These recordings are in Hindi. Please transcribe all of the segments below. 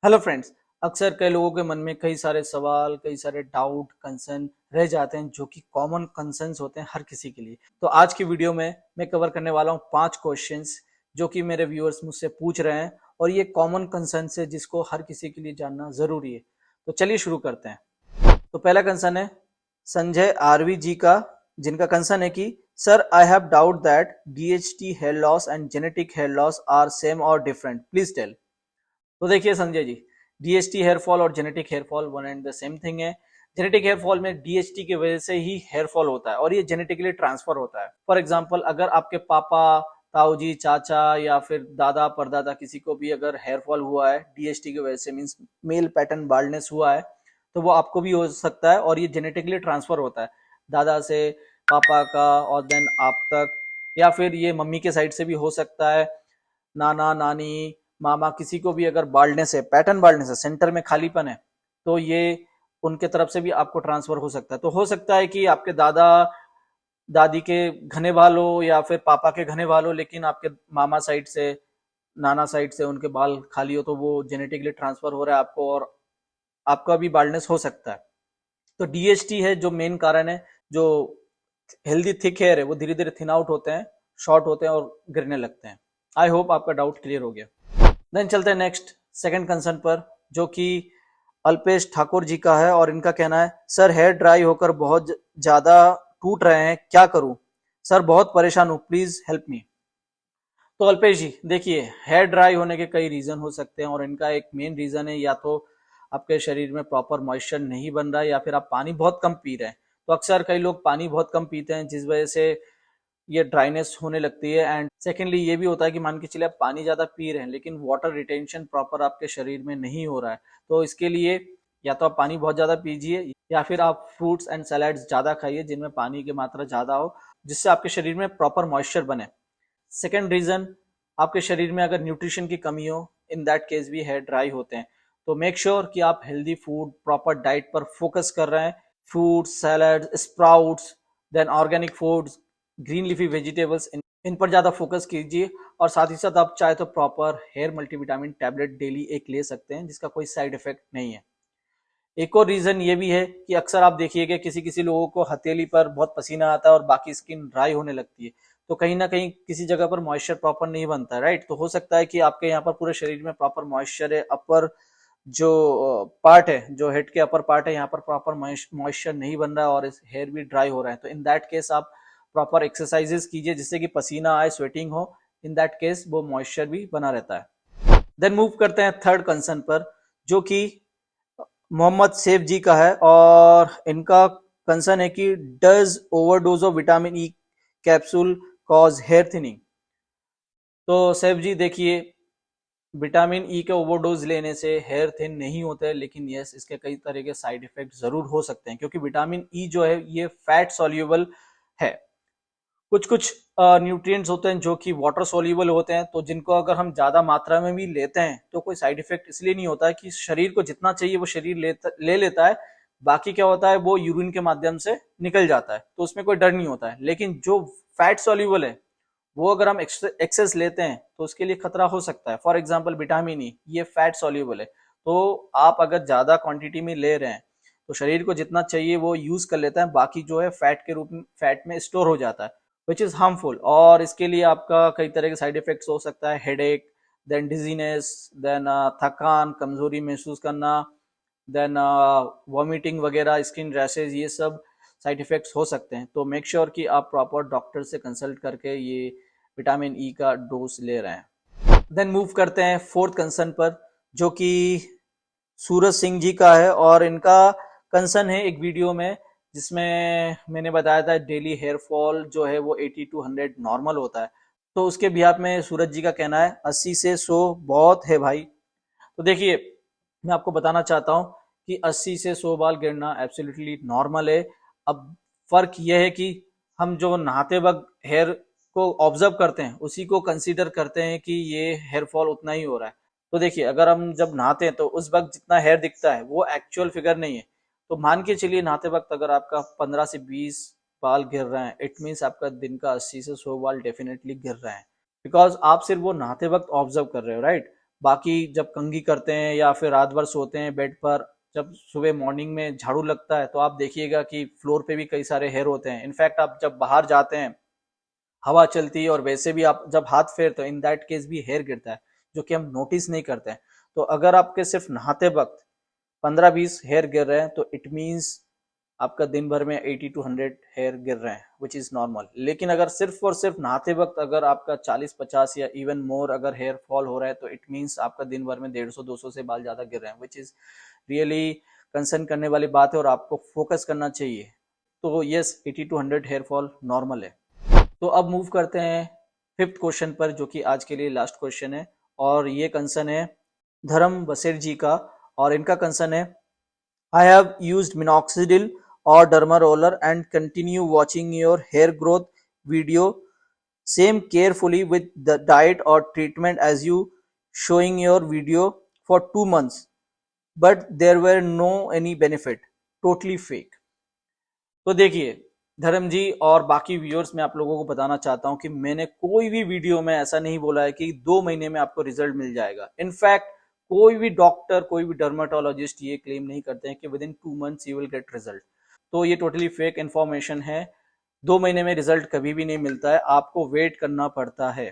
Hello friends. अक्सर कई लोगों के मन में कई सारे सवाल, कई सारे डाउट, कंसर्न रह जाते हैं जो कि कॉमन कंसर्न्स होते हैं हर किसी के लिए। तो आज की वीडियो में मैं कवर करने वाला हूँ 5 क्वेश्चंस जो कि मेरे व्यूअर्स मुझसे पूछ रहे हैं और ये कॉमन कंसर्न है जिसको हर किसी के लिए जानना जरूरी है। तो चलिए शुरू करते हैं। तो पहला कंसर्न है संजय आरवी जी का, जिनका कंसर्न है कि sir I have doubt that DHT hair loss and genetic hair loss are same और डिफरेंट, प्लीज टेल। तो देखिए Sanjay ji, DHT hair fall और genetic hair fall one and the same thing है। जेनेटिक हेयर फॉल में डीएचटी की वजह से ही हेयर फॉल होता है और ये जेनेटिकली ट्रांसफर होता है। फॉर एग्जांपल, अगर आपके पापा, ताऊ जी, चाचा या फिर दादा परदादा किसी को भी अगर हेयर फॉल हुआ है डीएचटी की वजह से, मींस मेल पैटर्न बाल्डनेस हुआ है, तो वो आपको भी हो सकता है और ये जेनेटिकली ट्रांसफर होता है दादा से पापा का और देन आप तक, या फिर ये मम्मी के साइड से भी हो सकता है, नाना नानी मामा, किसी को भी अगर बाल्डनेस है, पैटर्न बाल्डनेस है, सेंटर में खालीपन है, तो ये उनके तरफ से भी आपको ट्रांसफर हो सकता है। तो हो सकता है कि आपके दादा दादी के घने बाल हो या फिर पापा के घने बाल हो, लेकिन आपके मामा साइड से, नाना साइड से उनके बाल खाली हो, तो वो जेनेटिकली ट्रांसफर हो रहा है आपको और आपका भी बाल्डनेस हो सकता है। तो डीएचटी है जो मेन कारण है। जो हेल्दी थिक हेयर है वो धीरे धीरे थिन आउट होते हैं, शॉर्ट होते हैं और गिरने लगते हैं। आई होप आपका डाउट क्लियर हो गया। देन चलते हैं नेक्स्ट सेकंड कंसर्न पर, जो कि अल्पेश ठाकुर जी का है और इनका कहना है सर हेयर ड्राई होकर बहुत ज्यादा टूट रहे हैं, क्या करूं सर, बहुत परेशान हूं, प्लीज हेल्प मी। तो अल्पेश जी देखिए, हेयर ड्राई होने के कई रीजन हो सकते हैं और इनका एक मेन रीजन है या तो आपके शरीर में प्रॉपर मॉइस्चर नहीं बन रहा है या फिर आप पानी बहुत कम पी रहे हैं। तो अक्सर कई लोग पानी बहुत कम पीते हैं जिस वजह से ये ड्राइनेस होने लगती है। एंड सेकेंडली ये भी होता है कि मान के चलिए आप पानी ज़्यादा पी रहे हैं लेकिन वाटर रिटेंशन प्रॉपर आपके शरीर में नहीं हो रहा है। तो इसके लिए या तो आप पानी बहुत ज़्यादा पीजिए या फिर आप फ्रूट्स एंड सैलड्स ज़्यादा खाइए जिनमें पानी की मात्रा ज़्यादा हो, जिससे आपके शरीर में प्रॉपर मॉइस्चर बने। सेकेंड रीज़न, आपके शरीर में अगर न्यूट्रिशन की कमी हो, इन दैट केस भी हेयर ड्राई होते हैं। तो मेक श्योर कि आप हेल्दी फूड, प्रॉपर डाइट पर फोकस कर रहे हैं। Fruits, salad, sprouts, then organic foods, green leafy vegetables, इन पर ज़्यादा फोकस कीजिए। और साथ ही साथ आप चाहे तो proper hair multivitamin tablet daily एक ले सकते हैं जिसका कोई साइड इफेक्ट नहीं है। एक और रीजन ये भी है कि अक्सर आप देखिएगा किसी किसी लोगों को हथेली पर बहुत पसीना आता है और बाकी स्किन ड्राई होने लगती है। तो कहीं ना कहीं किसी जगह पर मॉइस्चर प्रॉपर नहीं बनता है, राइट। तो हो सकता है कि आपके यहाँ पर पूरे शरीर में प्रॉपर मॉइस्चर है, अपर जो पार्ट है, जो हेड के अपर पार्ट है, यहाँ पर प्रॉपर मॉइस्चर नहीं बन रहा है और हेयर भी ड्राई हो रहा है। तो इन दैट केस आप प्रॉपर एक्सरसाइजेस कीजिए जिससे कि पसीना आए, स्वेटिंग हो। इन दैट केस वो मॉइस्चर भी बना रहता है। देन मूव करते हैं थर्ड कंसर्न पर, जो कि मोहम्मद सैफ जी का है और इनका कंसर्न है कि does overdose of vitamin E capsule cause hair thinning. तो सैफ जी देखिए, विटामिन ई के ओवरडोज लेने से हेयर थिन नहीं होते हैं, लेकिन यस इसके कई तरह के साइड इफेक्ट जरूर हो सकते हैं क्योंकि विटामिन ई जो है ये फैट सॉल्युबल है। कुछ कुछ न्यूट्रिएंट्स होते हैं जो कि वाटर सोल्यूबल होते हैं, तो जिनको अगर हम ज्यादा मात्रा में भी लेते हैं तो कोई साइड इफेक्ट इसलिए नहीं होता है कि शरीर को जितना चाहिए वो शरीर ले लेता है। बाकी क्या होता है, वो यूरिन के माध्यम से निकल जाता है, तो उसमें कोई डर नहीं होता है। लेकिन जो फैट सोल्यूबल है वो अगर हम एक्सेस लेते हैं तो उसके लिए खतरा हो सकता है। फॉर एग्जाम्पल विटामिन ई, ये फैट सोल्यूबल है, तो आप अगर ज्यादा क्वांटिटी में ले रहे हैं तो शरीर को जितना चाहिए वो यूज कर लेता है, बाकी जो है फैट के रूप में फैट में स्टोर हो जाता है, विच इज हार्मफुल। और इसके लिए आपका कई तरह के साइड इफेक्ट्स हो सकता है, हेडेक, देन डिजीनेस, देन थकान, कमजोरी महसूस करना, देन वॉमिटिंग वगैरह, स्किन रैशेज, ये सब साइड इफेक्ट्स हो सकते हैं। तो मेक श्योर कि आप प्रॉपर डॉक्टर से कंसल्ट करके ये विटामिन ई का डोज ले रहे हैं। देन मूव करते हैं फोर्थ कंसर्न पर, जो कि सूरज सिंह जी का है और इनका कंसर्न है एक वीडियो में जिसमें मैंने बताया था डेली हेयर फॉल जो है वो 80 to 100 नॉर्मल होता है। तो उसके बिहाफ में सूरज जी का कहना है 80 से 100 बहुत है भाई। तो देखिए, मैं आपको बताना चाहता हूँ कि 80 से 100 बाल गिरना एब्सोल्युटली नॉर्मल है। अब फर्क यह है कि हम जो नहाते वक्त हेयर को ऑब्जर्व करते हैं उसी को कंसीडर करते हैं कि ये हेयर फॉल उतना ही हो रहा है। तो देखिए, अगर हम जब नहाते हैं तो उस वक्त जितना हेयर दिखता है वो एक्चुअल फिगर नहीं है। तो मान के चलिए नहाते वक्त अगर आपका 15 से 20 बाल गिर रहे हैं, इट मीन्स आपका दिन का 80 से 100 बाल डेफिनेटली गिर रहे हैं, बिकॉज आप सिर्फ वो नहाते वक्त ऑब्जर्व कर रहे हो, राइट। बाकी जब कंघी करते हैं या फिर रात भर सोते हैं बेड पर, जब सुबह मॉर्निंग में झाड़ू लगता है तो आप देखिएगा कि फ्लोर पे भी कई सारे हेयर होते हैं। इनफैक्ट आप जब बाहर जाते हैं, हवा चलती है और वैसे भी आप जब हाथ फेरते हो, इन दैट केस भी हेयर गिरता है, जो कि हम नोटिस नहीं करते हैं। तो अगर आपके सिर्फ नहाते वक्त 15-20 हेयर गिर रहे हैं तो इट मीन्स आपका दिन भर में 80 to 100 हेयर गिर रहे हैं, विच इज नॉर्मल। लेकिन अगर सिर्फ और सिर्फ नहाते वक्त अगर आपका 40-50 या इवन मोर अगर हेयर फॉल हो रहा है तो इट मीन्स आपका दिन भर में 150-200 से बाल ज्यादा गिर रहे हैं, विच इज रियली कंसर्न करने वाली बात है और आपको फोकस करना चाहिए। तो yes, 80 to 100 hair fall normal है। तो अब मूव करते हैं फिफ्थ क्वेश्चन पर, जो कि आज के लिए लास्ट क्वेश्चन है, और ये कंसर्न है धर्म बसेर जी का। और इनका कंसर्न है, I have used minoxidil or derma roller and continue watching your hair growth video same carefully with the diet or treatment as you showing your video for 2 months but there were no any benefit, totally fake। तो देखिए धर्म जी और बाकी व्यूअर्स, मैं आप लोगों को बताना चाहता हूं कि मैंने कोई भी वीडियो में ऐसा नहीं बोला है कि 2 महीने में आपको रिजल्ट मिल जाएगा। इनफैक्ट कोई भी डॉक्टर, कोई भी डर्माटोलॉजिस्ट ये क्लेम नहीं करते हैं कि with in 2 months you will get result. तो ये टोटली फेक इंफॉर्मेशन है। 2 महीने में रिजल्ट कभी भी नहीं मिलता है, आपको वेट करना पड़ता है।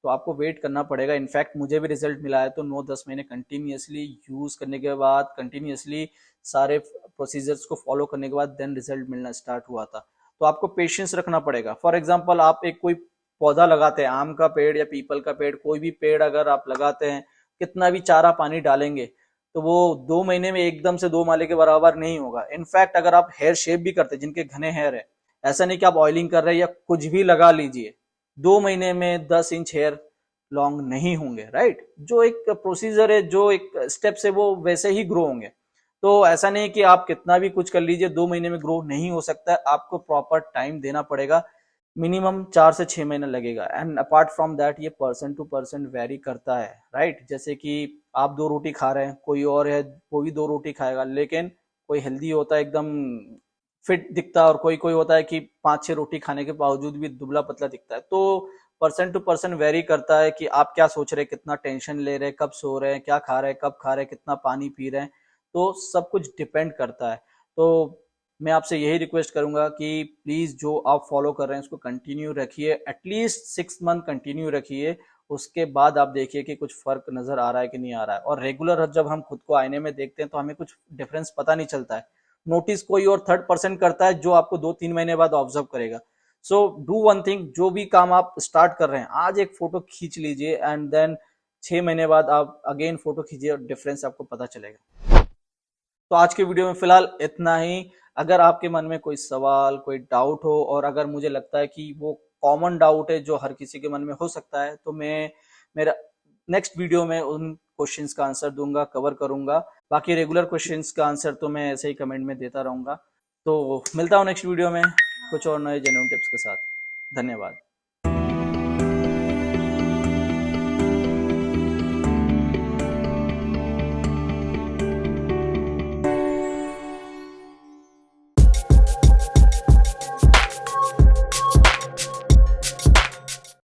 तो आपको वेट करना पड़ेगा। इनफैक्ट मुझे भी रिजल्ट मिला है तो 9-10 महीने कंटिन्यूअसली यूज करने के बाद, कंटिन्यूअसली सारे प्रोसीजर्स को फॉलो करने के बाद देन रिजल्ट मिलना स्टार्ट हुआ था। तो आपको पेशेंस रखना पड़ेगा। फॉर एग्जाम्पल, आप एक कोई पौधा लगाते हैं, आम का पेड़ या पीपल का पेड़, कोई भी पेड़ अगर आप लगाते हैं, कितना भी चारा पानी डालेंगे तो वो 2 महीने में एकदम से 2 माले के बराबर नहीं होगा। इनफैक्ट अगर आप हेयर शेप भी करते हैं, जिनके घने हेयर है, ऐसा नहीं कि आप ऑयलिंग कर रहे हैं या कुछ भी लगा लीजिए, 2 महीने में 10 इंच हेयर लॉन्ग नहीं होंगे, राइट। जो एक प्रोसीजर है, जो एक स्टेप्स है, वो वैसे ही ग्रो होंगे। तो ऐसा नहीं कि आप कितना भी कुछ कर लीजिए 2 महीने में ग्रो नहीं हो सकता है। आपको प्रॉपर टाइम देना पड़ेगा, मिनिमम 4 से 6 महीना लगेगा। एंड अपार्ट फ्रॉम दैट ये पर्सन टू पर्सन वेरी करता है, राइट। जैसे कि आप 2 रोटी खा रहे हैं, कोई और है वो भी 2 रोटी खाएगा, लेकिन कोई हेल्दी होता है, एकदम फिट दिखता है, और कोई कोई होता है कि 5-6 रोटी खाने के बावजूद भी दुबला पतला दिखता है। तो पर्सन टू पर्सन वेरी करता है कि आप क्या सोच रहे हैं, कितना टेंशन ले रहे हैं, कब सो रहे हैं, क्या खा रहे हैं, कब खा रहे हैं, कितना पानी पी रहे हैं। तो सब कुछ डिपेंड करता है। तो मैं आपसे यही रिक्वेस्ट करूंगा कि प्लीज जो आप फॉलो कर रहे हैं उसको कंटिन्यू रखिए, एटलीस्ट 6 मंथ कंटिन्यू रखिए। उसके बाद आप देखिए कि कुछ फर्क नजर आ रहा है कि नहीं आ रहा है। और रेगुलर जब हम खुद को आईने में देखते हैं तो हमें कुछ डिफरेंस पता नहीं चलता है। नोटिस कोई और थर्ड पर्सन करता है जो आपको 2-3 महीने बाद ऑब्जर्व करेगा। सो डू वन थिंग, जो भी काम आप स्टार्ट कर रहे हैं, आज एक फोटो खींच लीजिए एंड देन 6 महीने बाद आप अगेन फोटो खींचिए और डिफरेंस आपको पता चलेगा। तो आज के वीडियो में फिलहाल इतना ही। अगर आपके मन में कोई सवाल, कोई डाउट हो, और अगर मुझे लगता है कि वो कॉमन डाउट है जो हर किसी के मन में हो सकता है, तो मैं मेरा नेक्स्ट वीडियो में उन क्वेश्चंस का आंसर दूंगा, कवर करूंगा। बाकी रेगुलर क्वेश्चंस का आंसर तो मैं ऐसे ही कमेंट में देता रहूंगा। तो मिलता हूँ नेक्स्ट वीडियो में कुछ और नए जेन्युइन टिप्स के साथ। धन्यवाद।